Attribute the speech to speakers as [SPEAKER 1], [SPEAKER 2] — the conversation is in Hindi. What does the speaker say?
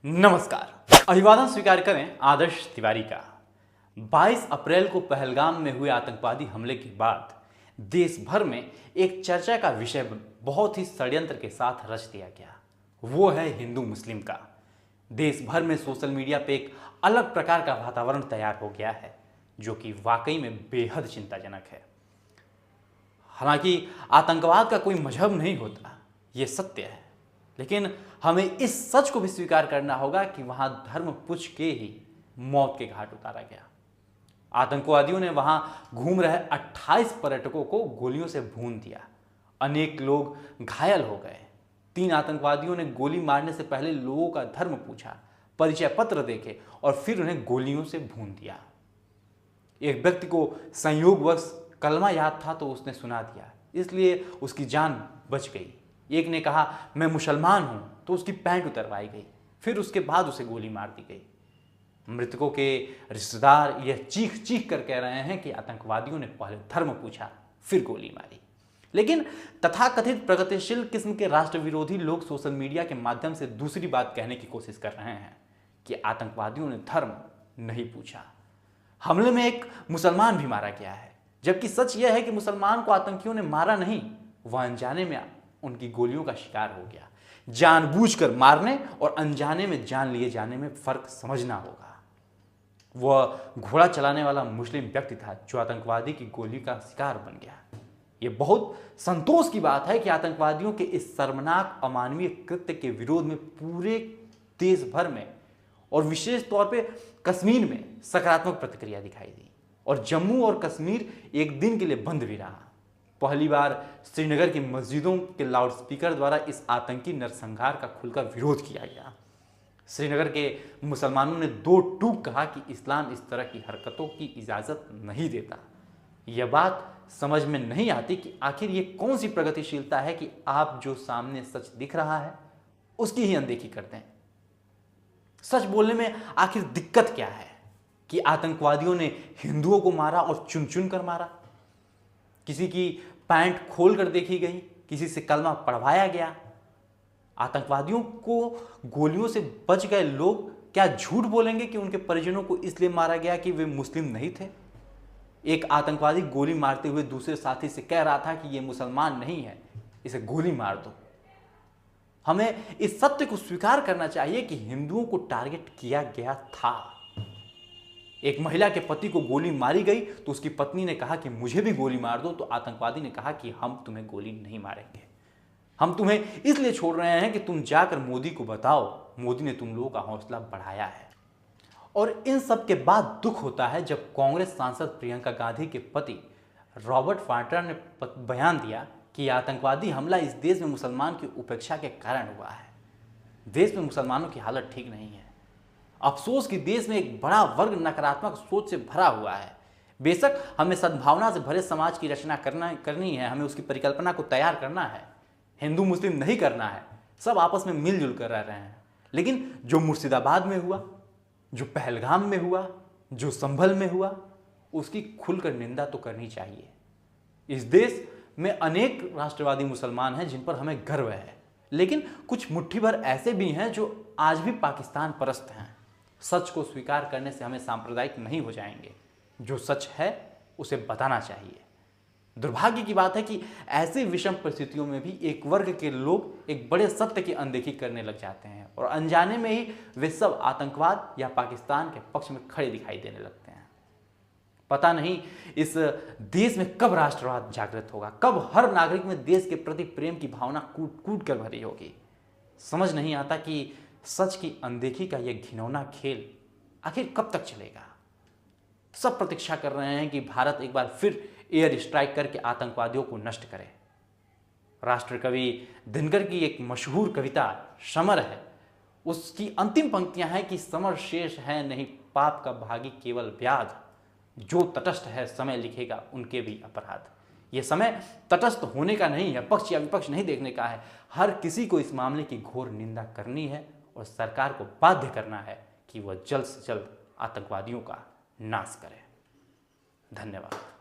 [SPEAKER 1] नमस्कार। अभिवादन स्वीकार करें आदर्श तिवारी का। 22 अप्रैल को पहलगाम में हुए आतंकवादी हमले के बाद देश भर में एक चर्चा का विषय बहुत ही षड्यंत्र के साथ रच दिया गया। वो है हिंदू मुस्लिम का। देश भर में सोशल मीडिया पे एक अलग प्रकार का वातावरण तैयार हो गया है, जो कि वाकई में बेहद चिंताजनक है। हालांकि आतंकवाद का कोई मजहब नहीं होता, ये सत्य है, लेकिन हमें इस सच को भी स्वीकार करना होगा कि वहां धर्म पूछ के ही मौत के घाट उतारा गया। आतंकवादियों ने वहां घूम रहे 28 पर्यटकों को गोलियों से भून दिया। अनेक लोग घायल हो गए। 3 आतंकवादियों ने गोली मारने से पहले लोगों का धर्म पूछा, परिचय पत्र देखे और फिर उन्हें गोलियों से भून दिया। एक व्यक्ति को संयोगवश कलमा याद था तो उसने सुना दिया, इसलिए उसकी जान बच गई। एक ने कहा मैं मुसलमान हूं तो उसकी पैंट उतरवाई गई, फिर उसके बाद उसे गोली मार दी गई। मृतकों के रिश्तेदार यह चीख चीख कर कह रहे हैं कि आतंकवादियों ने पहले धर्म पूछा फिर गोली मारी। लेकिन तथाकथित प्रगतिशील किस्म के राष्ट्र विरोधी लोग सोशल मीडिया के माध्यम से दूसरी बात कहने की कोशिश कर रहे हैं कि आतंकवादियों ने धर्म नहीं पूछा। हमले में एक मुसलमान भी मारा गया है, जबकि सच यह है कि मुसलमान को आतंकियों ने मारा नहीं, वह अनजाने में उनकी गोलियों का शिकार हो गया। जानबूझकर मारने और अनजाने में जान लिए जाने में फर्क समझना होगा। वह घोड़ा चलाने वाला मुस्लिम व्यक्ति था जो आतंकवादी की गोली का शिकार बन गया। यह बहुत संतोष की बात है कि आतंकवादियों के इस शर्मनाक अमानवीय कृत्य के विरोध में पूरे देश भर में और विशेष तौर पे कश्मीर में सकारात्मक प्रतिक्रिया दिखाई दी और जम्मू और कश्मीर एक दिन के लिए बंद भी रहा। पहली बार श्रीनगर की मस्जिदों के लाउडस्पीकर द्वारा इस आतंकी नरसंहार का खुलकर विरोध किया गया। श्रीनगर के मुसलमानों ने 2 टूक कहा कि इस्लाम इस तरह की हरकतों की इजाज़त नहीं देता। यह बात समझ में नहीं आती कि आखिर ये कौन सी प्रगतिशीलता है कि आप जो सामने सच दिख रहा है उसकी ही अनदेखी करते हैं। सच बोलने में आखिर दिक्कत क्या है कि आतंकवादियों ने हिंदुओं को मारा और चुन चुन कर मारा। किसी की पैंट खोल कर देखी गई, किसी से कलमा पढ़वाया गया। आतंकवादियों को गोलियों से बच गए लोग क्या झूठ बोलेंगे कि उनके परिजनों को इसलिए मारा गया कि वे मुस्लिम नहीं थे? एक आतंकवादी गोली मारते हुए दूसरे साथी से कह रहा था कि यह मुसलमान नहीं है, इसे गोली मार दो। हमें इस सत्य को स्वीकार करना चाहिए कि हिंदुओं को टारगेट किया गया था। एक महिला के पति को गोली मारी गई तो उसकी पत्नी ने कहा कि मुझे भी गोली मार दो, तो आतंकवादी ने कहा कि हम तुम्हें गोली नहीं मारेंगे, हम तुम्हें इसलिए छोड़ रहे हैं कि तुम जाकर मोदी को बताओ, मोदी ने तुम लोगों का हौसला बढ़ाया है। और इन सब के बाद दुख होता है जब कांग्रेस सांसद प्रियंका गांधी के पति रॉबर्ट वाड्रा ने बयान दिया कि आतंकवादी हमला इस देश में मुसलमान की उपेक्षा के कारण हुआ है। देश में मुसलमानों की हालत ठीक नहीं है। अफसोस कि देश में एक बड़ा वर्ग नकारात्मक सोच से भरा हुआ है। बेशक हमें सद्भावना से भरे समाज की रचना करनी है, हमें उसकी परिकल्पना को तैयार करना है। हिंदू मुस्लिम नहीं करना है, सब आपस में मिलजुल कर रह रहे हैं। लेकिन जो मुर्शिदाबाद में हुआ, जो पहलगाम में हुआ, जो संभल में हुआ, उसकी खुलकर निंदा तो करनी चाहिए। इस देश में अनेक राष्ट्रवादी मुसलमान हैं जिन पर हमें गर्व है, लेकिन कुछ मुट्ठी भर ऐसे भी हैं जो आज भी पाकिस्तान परस्त हैं। सच को स्वीकार करने से हमें सांप्रदायिक नहीं हो जाएंगे। जो सच है उसे बताना चाहिए। दुर्भाग्य की बात है कि ऐसी विषम परिस्थितियों में भी एक वर्ग के लोग एक बड़े सत्य की अनदेखी करने लग जाते हैं और अनजाने में ही वे सब आतंकवाद या पाकिस्तान के पक्ष में खड़े दिखाई देने लगते हैं। पता नहीं इस देश में कब राष्ट्रवाद जागृत होगा, कब हर नागरिक में देश के प्रति प्रेम की भावना कूट कूट कर भरी होगी। समझ नहीं आता कि सच की अनदेखी का यह घिनौना खेल आखिर कब तक चलेगा। सब प्रतीक्षा कर रहे हैं कि भारत एक बार फिर एयर स्ट्राइक करके आतंकवादियों को नष्ट करे। राष्ट्रकवि दिनकर की एक मशहूर कविता समर है, उसकी अंतिम पंक्तियां हैं कि समर शेष है नहीं पाप का भागी केवल व्याध, जो तटस्थ है समय लिखेगा उनके भी अपराध। यह समय तटस्थ होने का नहीं है, पक्ष या विपक्ष नहीं देखने का है। हर किसी को इस मामले की घोर निंदा करनी है और सरकार को बाध्य करना है कि वह जल्द से जल्द आतंकवादियों का नाश करे। धन्यवाद।